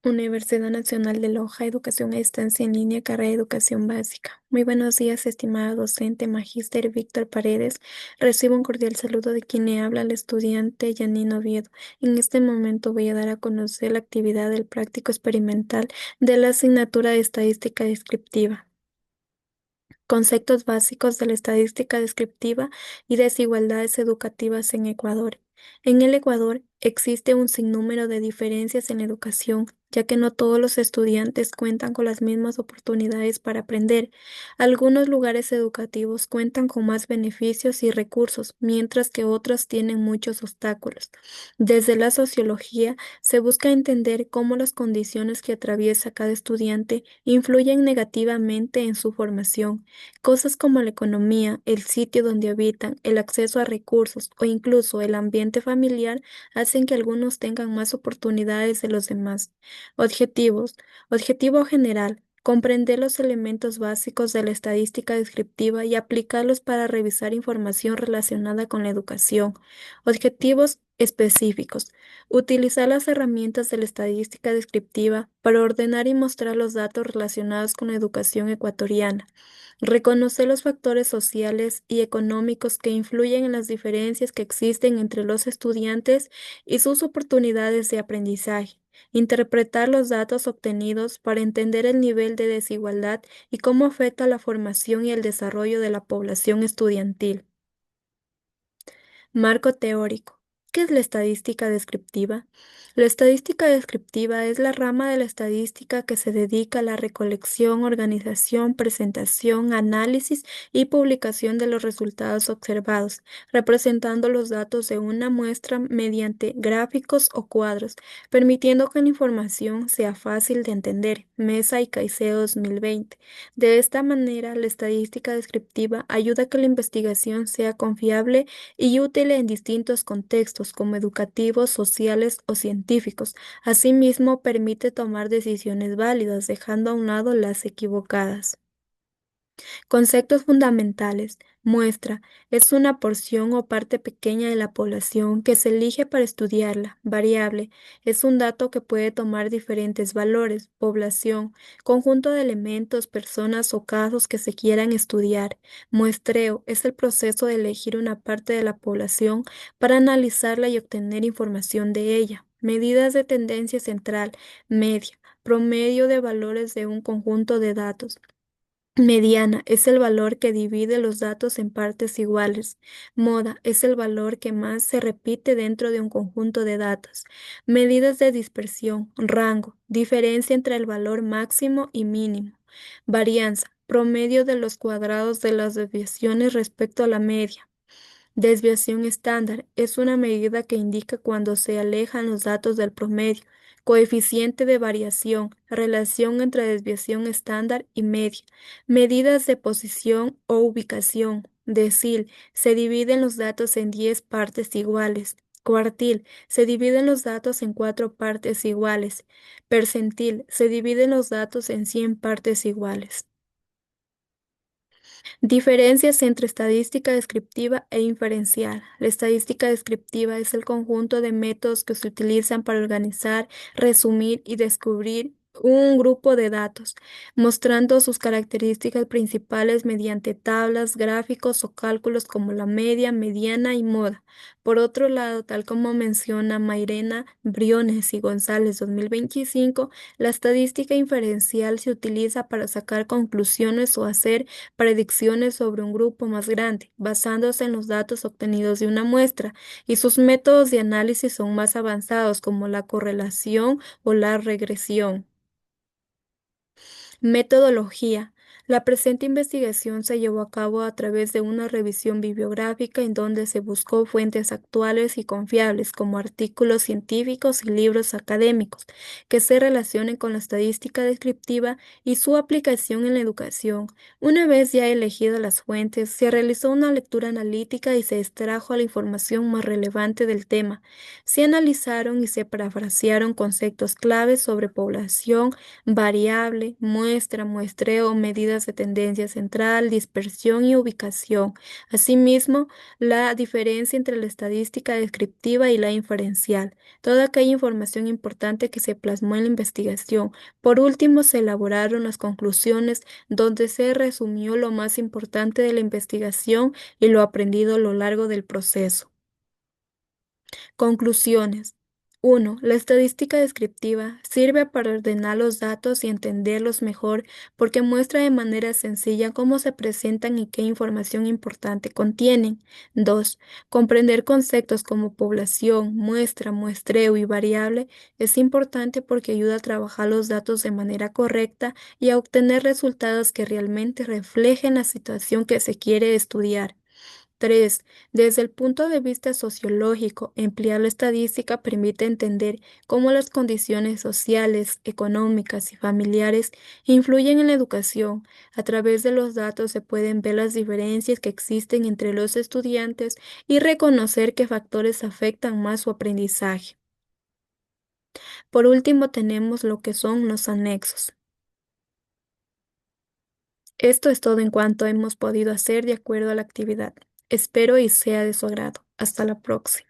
Universidad Nacional de Loja, Educación a Distancia en Línea, Carrera de Educación Básica. Muy buenos días, estimada docente, Magíster Víctor Paredes. Recibo un cordial saludo de quien le habla, el estudiante Janine Oviedo. En este momento voy a dar a conocer la actividad del práctico experimental de la asignatura de Estadística Descriptiva. Conceptos básicos de la estadística descriptiva y desigualdades educativas en Ecuador. En el Ecuador existe un sinnúmero de diferencias en la educación, ya que no todos los estudiantes cuentan con las mismas oportunidades para aprender. Algunos lugares educativos cuentan con más beneficios y recursos, mientras que otros tienen muchos obstáculos. Desde la sociología se busca entender cómo las condiciones que atraviesa cada estudiante influyen negativamente en su formación. Cosas como la economía, el sitio donde habitan, el acceso a recursos o incluso el ambiente familiar hacen que algunos tengan más oportunidades de los demás. Objetivos. Objetivo general. Comprender los elementos básicos de la estadística descriptiva y aplicarlos para revisar información relacionada con la educación. Objetivos específicos. Utilizar las herramientas de la estadística descriptiva para ordenar y mostrar los datos relacionados con la educación ecuatoriana. Reconocer los factores sociales y económicos que influyen en las diferencias que existen entre los estudiantes y sus oportunidades de aprendizaje. Interpretar los datos obtenidos para entender el nivel de desigualdad y cómo afecta la formación y el desarrollo de la población estudiantil. Marco teórico. ¿Qué es la estadística descriptiva? La estadística descriptiva es la rama de la estadística que se dedica a la recolección, organización, presentación, análisis y publicación de los resultados observados, representando los datos de una muestra mediante gráficos o cuadros, permitiendo que la información sea fácil de entender. Mesa y Caicedo 2020. De esta manera, la estadística descriptiva ayuda a que la investigación sea confiable y útil en distintos contextos como educativos, sociales o científicos. Asimismo, permite tomar decisiones válidas, dejando a un lado las equivocadas. Conceptos fundamentales. Muestra. Es una porción o parte pequeña de la población que se elige para estudiarla. Variable. Es un dato que puede tomar diferentes valores. Población. Conjunto de elementos, personas o casos que se quieran estudiar. Muestreo. Es el proceso de elegir una parte de la población para analizarla y obtener información de ella. Medidas de tendencia central. Media. Promedio de valores de un conjunto de datos. Mediana es el valor que divide los datos en partes iguales. Moda es el valor que más se repite dentro de un conjunto de datos. Medidas de dispersión. Rango. Diferencia entre el valor máximo y mínimo. Varianza. Promedio de los cuadrados de las desviaciones respecto a la media. Desviación estándar es una medida que indica cuando se alejan los datos del promedio. Coeficiente de variación, relación entre desviación estándar y media. Medidas de posición o ubicación. Decil, se dividen los datos en 10 partes iguales. Cuartil, se dividen los datos en 4 partes iguales. Percentil, se dividen los datos en 100 partes iguales. Diferencias entre estadística descriptiva e inferencial. La estadística descriptiva es el conjunto de métodos que se utilizan para organizar, resumir y descubrir un grupo de datos, mostrando sus características principales mediante tablas, gráficos o cálculos como la media, mediana y moda. Por otro lado, tal como menciona Mairena, Briones y González 2025, la estadística inferencial se utiliza para sacar conclusiones o hacer predicciones sobre un grupo más grande, basándose en los datos obtenidos de una muestra, y sus métodos de análisis son más avanzados como la correlación o la regresión. Metodología. La presente investigación se llevó a cabo a través de una revisión bibliográfica en donde se buscó fuentes actuales y confiables como artículos científicos y libros académicos que se relacionen con la estadística descriptiva y su aplicación en la educación. Una vez ya elegidas las fuentes, se realizó una lectura analítica y se extrajo la información más relevante del tema. Se analizaron y se parafrasearon conceptos claves sobre población, variable, muestra, muestreo, medidas líneas de tendencia central, dispersión y ubicación. Asimismo, la diferencia entre la estadística descriptiva y la inferencial, toda aquella información importante que se plasmó en la investigación. Por último, se elaboraron las conclusiones donde se resumió lo más importante de la investigación y lo aprendido a lo largo del proceso. Conclusiones. 1. La estadística descriptiva sirve para ordenar los datos y entenderlos mejor porque muestra de manera sencilla cómo se presentan y qué información importante contienen. 2. Comprender conceptos como población, muestra, muestreo y variable es importante porque ayuda a trabajar los datos de manera correcta y a obtener resultados que realmente reflejen la situación que se quiere estudiar. 3. Desde el punto de vista sociológico, emplear la estadística permite entender cómo las condiciones sociales, económicas y familiares influyen en la educación. A través de los datos se pueden ver las diferencias que existen entre los estudiantes y reconocer qué factores afectan más su aprendizaje. Por último, tenemos lo que son los anexos. Esto es todo en cuanto hemos podido hacer de acuerdo a la actividad. Espero y sea de su agrado. Hasta la próxima.